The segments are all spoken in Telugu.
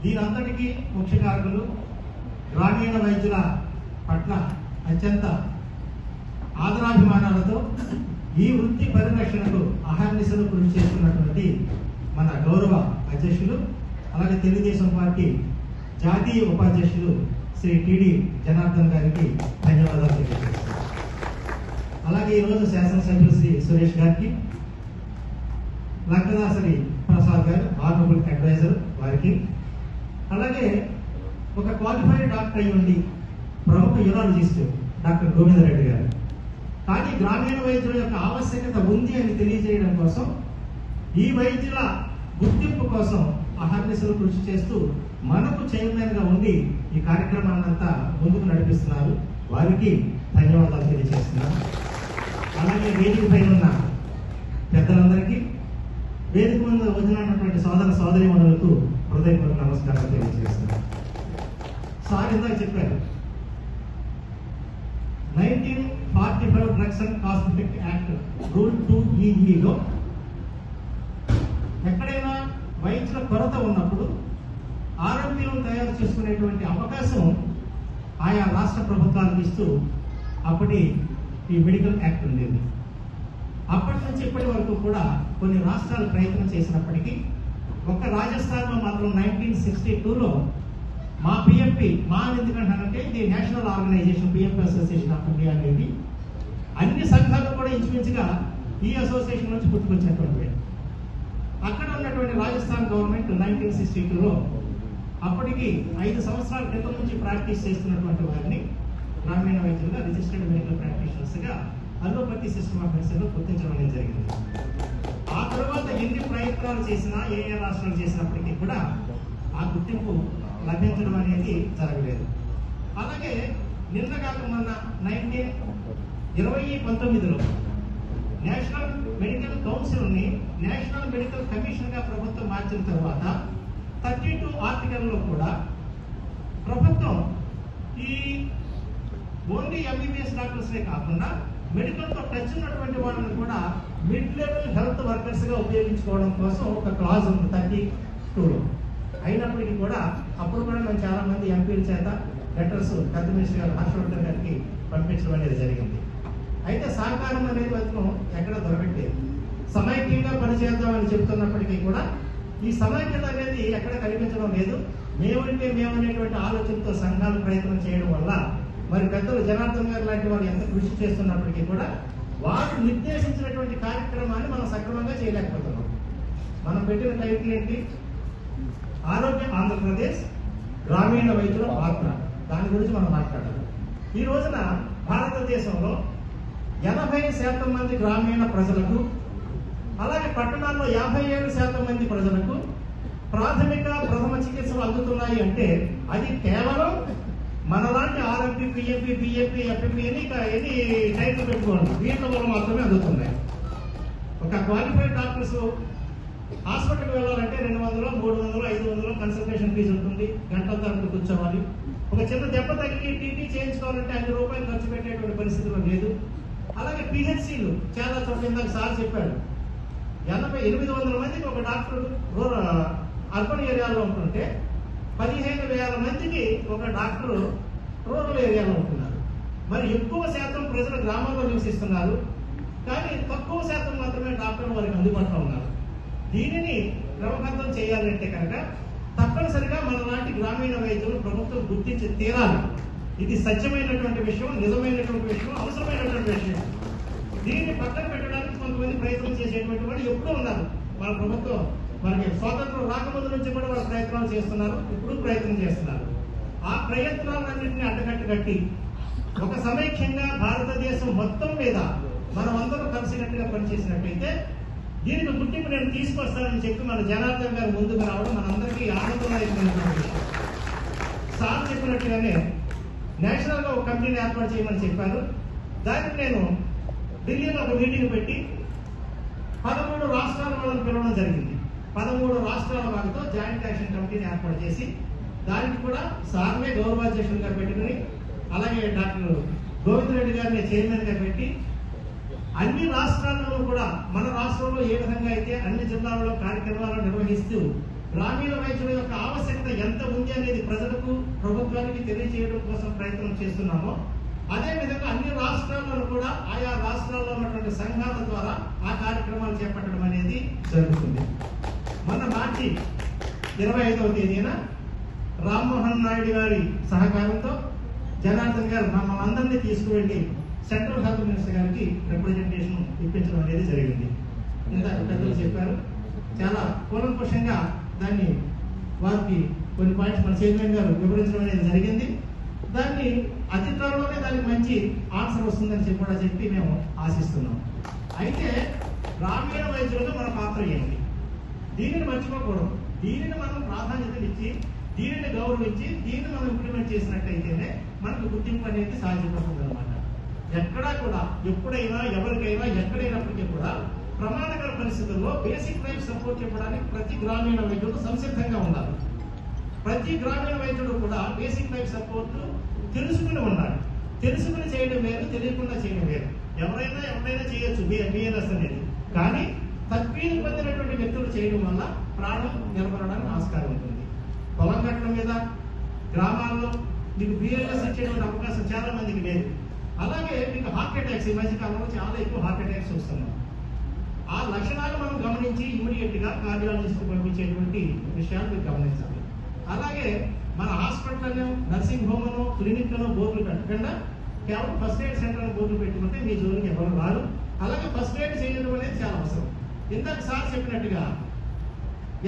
దీనంతటికీ ముఖ్య కారకులు గ్రామీణ వైద్యుల పట్ల అత్యంత ఆదరాభిమానాలతో ఈ వృత్తి పరిరక్షణకు అహర్నిశలు కృషి చేస్తున్నటువంటి మన గౌరవ అధ్యక్షులు, అలాగే తెలుగుదేశం పార్టీ జాతీయ ఉపాధ్యక్షులు శ్రీ టిడి జనార్దన్ గారికి ధన్యవాదాలు తెలియజేస్తున్నాను. అలాగే ఈరోజు శాసనసభ్యులు శ్రీ సురేష్ గారికి, లంకదాసరి ప్రసాద్ గారు ఆనరబుల్ అడ్వైజర్ వారికి, అలాగే ఒక క్వాలిఫైడ్ డాక్టర్ అయి ఉండి ప్రముఖ యూరాలజిస్ట్ డాక్టర్ గోవిందరెడ్డి గారు, కానీ గ్రామీణ వైద్యుల యొక్క ఆవశ్యకత ఉంది అని తెలియజేయడం కోసం, ఈ వైద్యుల గుర్తింపు కోసం అహర్నిశలు కృషి చేస్తూ మనకు చైర్మన్ గా ఉండి ఈ కార్యక్రమాన్నంతా ముందుకు నడిపిస్తున్నారు. వారికి ధన్యవాదాలు తెలియజేస్తున్నాను. అలాగే వేదిక పైన ఉన్న పెద్దలందరికీ, వేదిక ముందు వచ్చినటువంటి సోదరీమణులకు హృదయపూర్వక నమస్కారాలు తెలియజేస్తున్నాను. సార్ ఇందాక చెప్పారు, 1945 drugs and cosmetic act rule 2EEలో ఎక్కడైనా వైద్యుల కొరత ఉన్నప్పుడు ఆర్ఎంపీలను తయారు చేసుకునేటువంటి అవకాశం ఆయా రాష్ట్ర ప్రభుత్వాలకు ఇస్తూ అప్పటి ఈ మెడికల్ యాక్ట్ ఉండేది. అప్పటి నుంచి ఇప్పటి వరకు కూడా కొన్ని రాష్ట్రాలు ప్రయత్నం చేసినప్పటికీ ఒక్క రాజస్థాన్లో మాత్రం 1962లో మా పిఎంపి, మా ఎందుకంటానంటే ఇది national organization PMP association of India అనేది అన్ని సంఘాలు కూడా ఇంచుమించుగా ఈ అసోసియేషన్ నుంచి పుట్టుకొచ్చినటువంటివి. అక్కడ ఉన్నటువంటి రాజస్థాన్ గవర్నమెంట్ 1962లో అప్పటికి 5 సంవత్సరాల క్రితం నుంచి ప్రాక్టీస్ చేస్తున్నటువంటి వారిని గ్రామీణ వైద్యులుగా రిజిస్టర్డ్ మెడికల్ ప్రాక్టీషనర్స్గా అలోపతి సిస్టమ్ ఆఫ్ మెడిసిన్లో గుర్తించడం అనేది జరిగింది. ఆ తర్వాత ఎన్ని ప్రయత్నాలు చేసినా, ఏ రాష్ట్రాలు చేసినప్పటికీ కూడా ఆ గుర్తింపు లభించడం అనేది జరగలేదు. అలాగే నిన్న కాక మొన్న 2019లో నేషనల్ మెడికల్ కౌన్సిల్ని నేషనల్ మెడికల్ కమిషన్గా ప్రభుత్వం మార్చిన తర్వాత 32 ఆర్టికల్లో కూడా ప్రభుత్వం ఈ ఓన్లీ ఎంబీబీఎస్ డాక్టర్స్నే కాకుండా మెడికల్తో టచ్ ఉన్నటువంటి వాళ్ళని కూడా మిడ్ లెవెల్ హెల్త్ వర్కర్స్గా ఉపయోగించుకోవడం కోసం ఒక క్లాజ్ ఉంది 32లో. అయినప్పటికీ కూడా అప్పుడు కూడా మేము చాలా మంది ఎంపీల చేత లెటర్స్ హెల్త్ మినిస్టర్ గారు హర్షవర్ధన్ గారికి పంపించడం అనేది జరిగింది. అయితే సహకారం అనేది మాత్రం ఎక్కడ దొరకట్లేదు. సమైక్యంగా పనిచేద్దామని చెబుతున్నప్పటికీ కూడా ఈ సమైక్యత అనేది ఎక్కడ కనిపించడం లేదు. మేమంటే మేమనేటువంటి ఆలోచనతో సంఘాలు ప్రయత్నం చేయడం వల్ల మరి పెద్దలు జనార్దన్ గారు లాంటి వాళ్ళు ఎంత కృషి చేస్తున్నప్పటికీ కూడా వారు నిర్దేశించినటువంటి కార్యక్రమాన్ని మనం సక్రమంగా చేయలేకపోతున్నాం. మనం పెట్టిన టైటిల్ ఏంటి? ఆరోగ్య ఆంధ్రప్రదేశ్ గ్రామీణ వైద్యుల పాత్ర. దాని గురించి మనం మాట్లాడాలి. ఈ రోజున భారతదేశంలో 80% మంది గ్రామీణ ప్రజలకు, అలాగే పట్టణాల్లో 57% మంది ప్రజలకు ప్రాథమిక ప్రథమ చికిత్సలు అందుతున్నాయి అంటే అది కేవలం మనలాంటి ఆర్ఎంపీ, పిఎంపీ, బిఎంపీ, ఎఫ్ఎంపీ ఎన్ని టైటిల్ పెట్టుకోండి, వీటిలో వల్ల మాత్రమే అందుతున్నాయి. ఒక క్వాలిఫైడ్ డాక్టర్స్ హాస్పిటల్కి వెళ్ళాలంటే 200, 300, 500 కన్సల్టేషన్ ఫీజు ఉంటుంది. గంటల తరపు కూర్చోవాలి. ఒక చిన్న దెబ్బ తగిలి టీటీ చేయించుకోవాలంటే 5 రూపాయలు ఖర్చు పెట్టేటువంటి పరిస్థితిలో లేదు. అలాగే పిహెచ్సిలు చాలా చోట్ల ఇందాక సార్ చెప్పాడు, 800 మందికి ఒక డాక్టర్ అర్బన్ ఏరియాలో ఉంటుంటే 15,000 మందికి ఒక డాక్టర్ రూరల్ ఏరియాలో ఉంటున్నారు. మరి ఎక్కువ శాతం ప్రజలు గ్రామాల్లో నివసిస్తున్నారు, కానీ తక్కువ శాతం మాత్రమే డాక్టర్లు వారికి అందుబాటులో ఉన్నారు. దీనిని క్రమబద్ధం చేయాలంటే కనుక తప్పనిసరిగా మన లాంటి గ్రామీణ వైద్యులు ప్రభుత్వం గుర్తించి తీరాలి. ఇది సత్యమైనటువంటి విషయం, నిజమైనటువంటి విషయం, అవసరమైనటువంటి విషయం. దీన్ని పక్కన పెట్టడానికి కొంతమంది ప్రయత్నం చేసేటువంటి వాళ్ళు ఎప్పుడూ ఉన్నారు. మన ప్రభుత్వం మనకి స్వాతంత్రం రాకముందు నుంచి కూడా వాళ్ళు ప్రయత్నాలు చేస్తున్నారు, ఇప్పుడు ప్రయత్నం చేస్తున్నారు. ఆ ప్రయత్నాలన్నింటినీ అడ్డకట్టి ఒక సమైక్యంగా భారతదేశం మొత్తం మీద మనం అందరూ కలిసినట్టుగా పనిచేసినట్లయితే దీనికి గుర్తింపు నేను తీసుకొస్తానని చెప్పి మన జనార్దన్ గారు ముందుకు రావడం మనందరికీ ఆనందదాయకమైనటువంటి విషయం. సార్ చెప్పినట్టుగానే నేషనల్గా ఒక కమిటీని ఏర్పాటు చేయమని చెప్పారు. దానికి నేను ఢిల్లీలో ఒక మీటింగ్ పెట్టి 13 రాష్ట్రాల వాళ్ళని పిలవడం జరిగింది. 13 రాష్ట్రాల వాళ్ళతో జాయింట్ యాక్షన్ కమిటీని ఏర్పాటు చేసి దానికి కూడా సార్నే గౌరవాధ్యక్షులుగా పెట్టుకుని, అలాగే డాక్టర్ గోవిందరెడ్డి గారిని చైర్మన్గా పెట్టి అన్ని రాష్ట్రాల్లో కూడా మన రాష్ట్రంలో ఏ విధంగా అయితే అన్ని జిల్లాల్లో కార్యక్రమాలు నిర్వహిస్తూ గ్రామీణ వైద్యుల యొక్క ఆవశ్యకత ఎంత ఉంది అనేది ప్రజలకు ప్రభుత్వానికి తెలియజేయడం కోసం ప్రయత్నం చేస్తున్నామో అదే విధంగా అన్ని రాష్ట్రాల్లో కూడా ఆయా రాష్ట్రాల్లో ఉన్నటువంటి సంఘాల ద్వారా ఆ కార్యక్రమాలు చేపట్టడం అనేది జరుగుతుంది. మొన్న మార్చి 25వ తేదీన రామ్మోహన్ నాయుడు గారి సహకారంతో జనార్దన్ గారు మమ్మల్ని అందరినీ తీసుకువెళ్ళి సెంట్రల్ హెల్త్ మినిస్టర్ గారికి రిప్రజెంటేషన్ ఇప్పించడం అనేది జరిగింది. ఇందాక పెద్దలు చెప్పారు, చాలా కూలంకుషంగా దాన్ని వారికి కొన్ని పాయింట్స్ మన చైర్మన్ గారు వివరించడం అనేది జరిగింది. దాన్ని అతి త్వరలోనే దానికి మంచి ఆన్సర్ వస్తుందని చెప్పి మేము ఆశిస్తున్నాం. అయితే గ్రామీణ వైద్యులుగా మన పాత్ర ఏంటి? దీనిని మర్చిపోకూడదు. దీనిని మనం ప్రాధాన్యతలు ఇచ్చి దీనిని గౌరవించి దీన్ని మనం ఇంప్లిమెంట్ చేసినట్టయితేనే మనకు గుర్తింపు అనేది సాధ్యపడుతుంది అనమాట. ఎక్కడా కూడా ఎప్పుడైనా ఎవరికైనా ఎక్కడైనప్పటికీ కూడా ప్రమాదకర పరిస్థితుల్లో బేసిక్ లైఫ్ సపోర్ట్ ఇవ్వడానికి ప్రతి గ్రామీణ వైద్యుడు సంసిద్ధంగా ఉండాలి. ప్రతి గ్రామీణ వైద్యుడు కూడా బేసిక్ లైఫ్ సపోర్ట్ తెలుసుకుని ఉండాలి. తెలుసుకుని చేయడం వేరు, తెలియకుండా చేయడం వేరు. ఎవరైనా చేయొచ్చు బిఎన్ఎస్ అనేది. కానీ తప్పీలు పొందినటువంటి వ్యక్తులు చేయడం వల్ల ప్రాణం నిలబడడానికి ఆస్కారం ఉంటుంది. పొలం గట్ల మీద గ్రామాల్లో మీకు బిఎన్ఎస్ ఇచ్చేటువంటి అవకాశం చాలా మందికి లేదు. అలాగే మీకు హార్ట్ అటాక్స్ ఈ మధ్య కాలంలో చాలా ఎక్కువ హార్ట్ అటాక్స్ వస్తున్నాయి. ఆ లక్షణాలు మనం గమనించి ఇమీడియట్ గా కార్డియాలజిస్ట్ పంపించేటువంటి విషయాలు మీరు గమనించాలి. అలాగే మన హాస్పిటల్లో నర్సింగ్ హోమ్ను క్లినిక్లను బోర్డులు పెట్టకుండా కేవలం ఫస్ట్ ఎయిడ్ సెంటర్ బోర్డులు పెట్టుకుంటే మీ జోలికి ఎవరు రారు. అలాగే ఫస్ట్ ఎయిడ్ చేయడం అనేది చాలా అవసరం. ఇందాక సార్ చెప్పినట్టుగా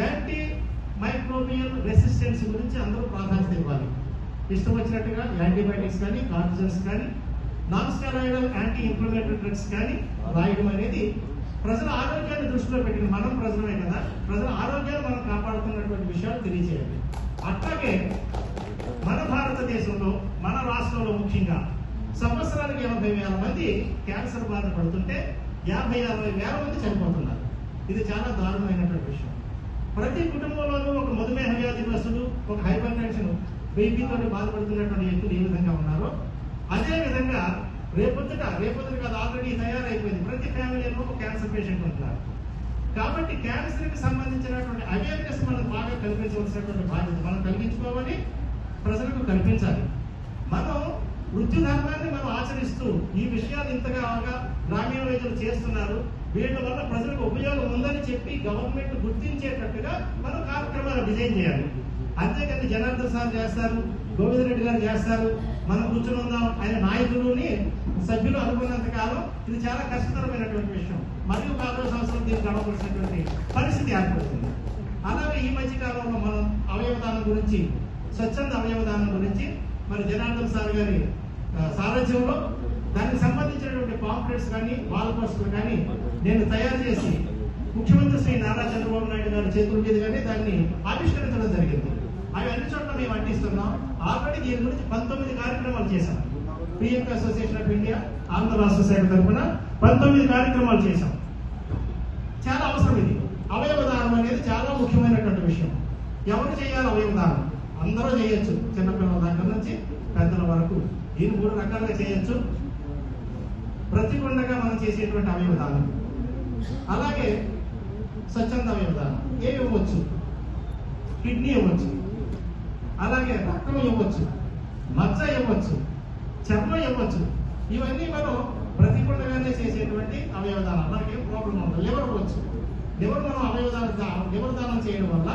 యాంటీ మైక్రోబియల్ రెసిస్టెన్స్ గురించి అందరూ ప్రాధాన్యత ఇవ్వాలి. ఇష్టం వచ్చినట్టుగా యాంటీబయాటిక్స్ కానీ కార్టిజన్స్ కానీ non steroidal anti inflammatory drugs కానీ రాయడం అనేది ప్రజల ఆరోగ్యాన్ని దృష్టిలో పెట్టిన మనం ప్రజలమే కదా, ప్రజల ఆరోగ్యాన్ని మనం కాపాడుతున్నటువంటి విషయాలు తెలియజేయాలి. అట్లాగే మన భారతదేశంలో మన రాష్ట్రంలో ముఖ్యంగా సంవత్సరానికి 80,000 మంది క్యాన్సర్ బాధ పడుతుంటే 50,000-60,000 మంది చనిపోతున్నారు. ఇది చాలా దారుణమైనటువంటి విషయం. ప్రతి కుటుంబంలోనూ ఒక మధుమేహ వ్యాధిగ్రస్తులు, ఒక హైపర్ టెన్షన్ బీపీతో బాధపడుతున్నటువంటి వ్యక్తులు ఏ విధంగా ఉన్నారో అదే విధంగా రేపొద్దుట కాదు ఆల్రెడీ తయారైపోయింది. ప్రతి ఫ్యామిలీలో ఒక క్యాన్సర్ పేషెంట్ ఉంటున్నారు. కాబట్టి క్యాన్సర్ కి సంబంధించినటువంటి అవేర్నెస్ మనం బాగా కల్పించవలసినటువంటి బాధ్యత మనం కలిగించుకోవాలి, ప్రజలకు కల్పించాలి. మనం వృత్తి ధర్మాన్ని మనం ఆచరిస్తూ ఈ విషయాలు ఇంతగా గ్రామీణ వైద్యులు చేస్తున్నారు, వీళ్ళ వల్ల ప్రజలకు ఉపయోగం ఉందని చెప్పి గవర్నమెంట్ గుర్తించేటట్టుగా మనం కార్యక్రమాలు డిజైన్ చేయాలి. అంతేకాని జనార్దన్ సార్ చేస్తారు, గోవిందరెడ్డి గారు చేస్తారు, మనం కూర్చొని ఉందాం ఆయన నాయకులని సభ్యులు అనుకున్నంత కాలం ఇది చాలా కష్టతరమైనటువంటి విషయం. మరియు 4 సంవత్సరాలు దీన్ని గడవలసినటువంటి పరిస్థితి ఏర్పడుతుంది. అలాగే ఈ మధ్య కాలంలో మనం అవయవదానం గురించి, స్వచ్ఛంద అవయవదానం గురించి మరి జనార్దన్ సార్ గారి సారథ్యంలో దానికి సంబంధించినటువంటి పాంప్లెట్స్ కానీ వాల్ పోస్టులు కానీ నేను తయారు చేసి ముఖ్యమంత్రి శ్రీ నారా చంద్రబాబు నాయుడు గారి చేతుల మీదుగానే దాన్ని ఆవిష్కరించడం జరిగింది. అవి అన్ని చోట్ల మేము అందిస్తున్నాం. ఆల్రెడీ దీని గురించి 19 కార్యక్రమాలు చేశాం. PMP association of India Andhra రాష్ట్ర శాఖ తరఫున 19 కార్యక్రమాలు చేశాం. చాలా అవసరం ఇది. అవయవదానం అనేది చాలా ముఖ్యమైనటువంటి విషయం. ఎవరు చేయాలి అవయవదానం? అందరూ చేయొచ్చు, చిన్నపిల్లల దగ్గర నుంచి పెద్దల వరకు. దీన్ని 3 రకాలుగా చేయొచ్చు. ప్రతిగుండగా మనం చేసేటువంటి అవయవదానం, అలాగే స్వచ్ఛంద అవయవదానం ఏమి ఇవ్వచ్చు, కిడ్నీ ఇవ్వచ్చు, అలాగే రక్తం ఇవ్వచ్చు, మజ్జ ఇవ్వచ్చు, చర్మం ఇవ్వచ్చు. ఇవన్నీ మనం ప్రతిగుండగానే చేసేటువంటి అవయవదానం. మనకి ఏం ప్రాబ్లం ఉండదు. లివర్ ఇవ్వచ్చు. లివర్ మనం లివర్ దానం చేయడం వల్ల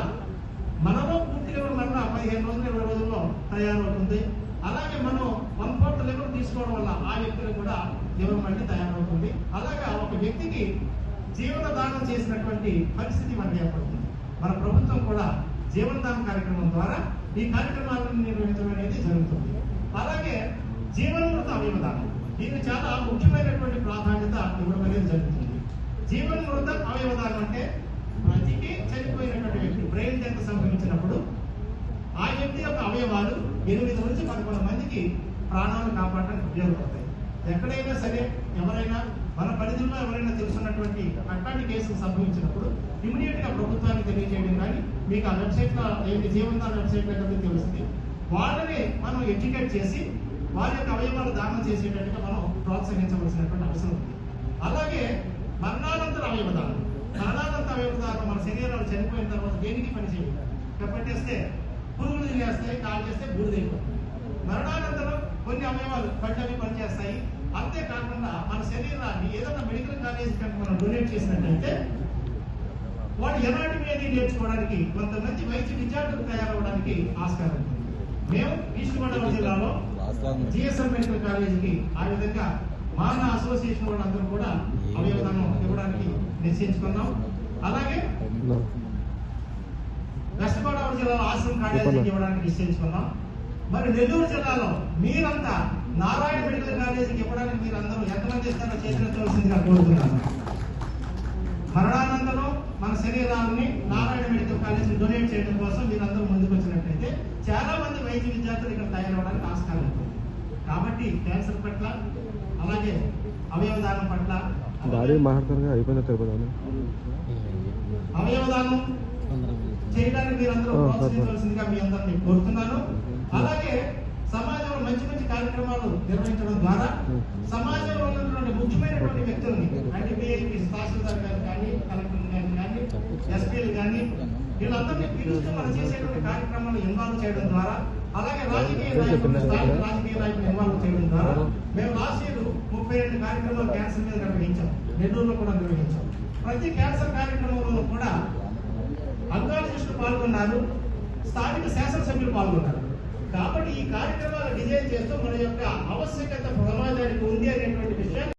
మనలో పూర్తి లివర్ మన 15 రోజులు 20 రోజుల్లో తయారవుతుంది. అలాగే మనం 1/4 లివర్ తీసుకోవడం వల్ల ఆ వ్యక్తులు కూడా లివర్ మళ్ళీ తయారవుతుంది. అలాగే ఒక వ్యక్తికి జీవన దానం చేసినటువంటి పరిస్థితి మనకి ఏర్పడుతుంది. మన ప్రభుత్వం కూడా జీవనదానం కార్యక్రమం ద్వారా ఈ కార్యక్రమాలను నిర్వహించడం అనేది జరుగుతుంది. అలాగే జీవనమృత అవయవదానం, దీనికి చాలా ముఖ్యమైనటువంటి ప్రాధాన్యత ఇవ్వడం అనేది జరుగుతుంది. జీవనమృత అవయవదానం అంటే ప్రతికి చనిపోయినటువంటి వ్యక్తి బ్రెయిన్ డెత్ సంభవించినప్పుడు ఆ వ్యక్తి యొక్క అవయవాలు 8 నుంచి 11 మందికి ప్రాణాలు కాపాడడానికి ఉపయోగపడతాయి. ఎక్కడైనా సరే ఎవరైనా మన పరిధిలో ఎవరైనా తెలుసున్నటువంటి అట్లాంటి కేసులు సంభవించినప్పుడు ఇమీడియట్ గా ప్రభుత్వానికి తెలియజేయడం కానీ మీకు ఆ వెబ్సైట్ లో జీవనదాన వెబ్సైట్ లో తెలుస్తుంది. వాళ్ళని మనం ఎడ్యుకేట్ చేసి వారి యొక్క అవయవాలు దానం చేసేటట్టుగా మనం ప్రోత్సహించవలసినటువంటి అవసరం ఉంది. అలాగే మరణానంతర అవయవదానం. మరణానంతర అవయవదానం మన శరీరాలు చనిపోయిన తర్వాత దేనికి పనిచేయాలి? కప్పెట్టేస్తే పురుగు బూడిద చేస్తాయి, కాల్ చేస్తే బూడిదైపోతుంది. మరణానంతరం కొన్ని అవయవాలు కళ్ళవి పనిచేస్తాయి. అంతేకాకుండా మన శరీరాన్ని ఏదైనా మెడికల్ కాలేజ్ కనుక మనం డొనేట్ చేసినట్లయితే వాడు ఎనాటమీ అనేది నేర్చుకోవడానికి, కొంతమంది వైద్య విద్యార్థులు తయారవడానికి ఆస్కారం ఉంది. మేము ఈస్ట్ గోదావరి జిల్లాలో జిఎస్ఎం మెడికల్ కాలేజీకి ఆ విధంగా మాన అసోసియేషన్ వాళ్ళందరూ కూడా అవయవదానం ఇవ్వడానికి నిశ్చయించుకున్నాం. అలాగే వెస్ట్ గోదావరి జిల్లాలో ఆశ్రమం కాలేజీకి ఇవ్వడానికి నిశ్చయించుకున్నాం. మరి నెల్లూరు జిల్లాలో మీరంతా నారాయణ మెడికల్ కాలేజీకి ఇవ్వడానికి మీరు అందరూ ఎంతమంది ఇస్తారో చేసినవలసిందిగా కోరుతున్నాను. మరణానంతరం మన శరీరాన్ని నారాయణ మెడికల్ కాలేజీ డొనేట్ చేయడం కోసం మీరందరూ ముందుకు వచ్చినట్లయితే చాలా మంది వైద్య విద్యార్థులు ఇక్కడ తయారవడానికి ఆస్కారం ఉంటుంది. కాబట్టి క్యాన్సర్ పట్ల, అలాగే అవయవదానం పట్ల, అవయవదానం చేయడానికి మీరందరూ ప్రోత్సహించవలసిందిగా మీ అందరినీ కోరుతున్నాను. అలాగే సమాజంలో మంచి మంచి కార్యక్రమాలు నిర్వహించడం ద్వారా సమాజంలో ఉన్నటువంటి ముఖ్యమైనటువంటి వ్యక్తుల్ని, అంటే బిఐపీ తహసీల్దార్ గారు కానీ, కలెక్టర్ గారు కానీ, ఎస్పీలు కానీ, వీళ్ళందరినీ పిలుస్తూ మనం చేసేటువంటి కార్యక్రమాలు ఇన్వాల్వ్ చేయడం ద్వారా, అలాగే రాజకీయ నాయకులు, స్థానిక రాజకీయ నాయకులు ఇన్వాల్వ్ చేయడం ద్వారా మేము లాస్ట్ ఇయర్ 32 కార్యక్రమాలు క్యాన్సర్ మీద నిర్వహించాం. నెల్లూరులో కూడా నిర్వహించాం. ప్రతి క్యాన్సర్ కార్యక్రమంలో కూడా అంకాలజిస్టులు పాల్గొన్నారు, స్థానిక శాసనసభ్యులు పాల్గొన్నారు. కాబట్టి ఈ కార్యక్రమాలు డిజైన్ చేస్తూ మన యొక్క ఆవశ్యకత సమాజానికి ఉంది అనేటువంటి విషయాన్ని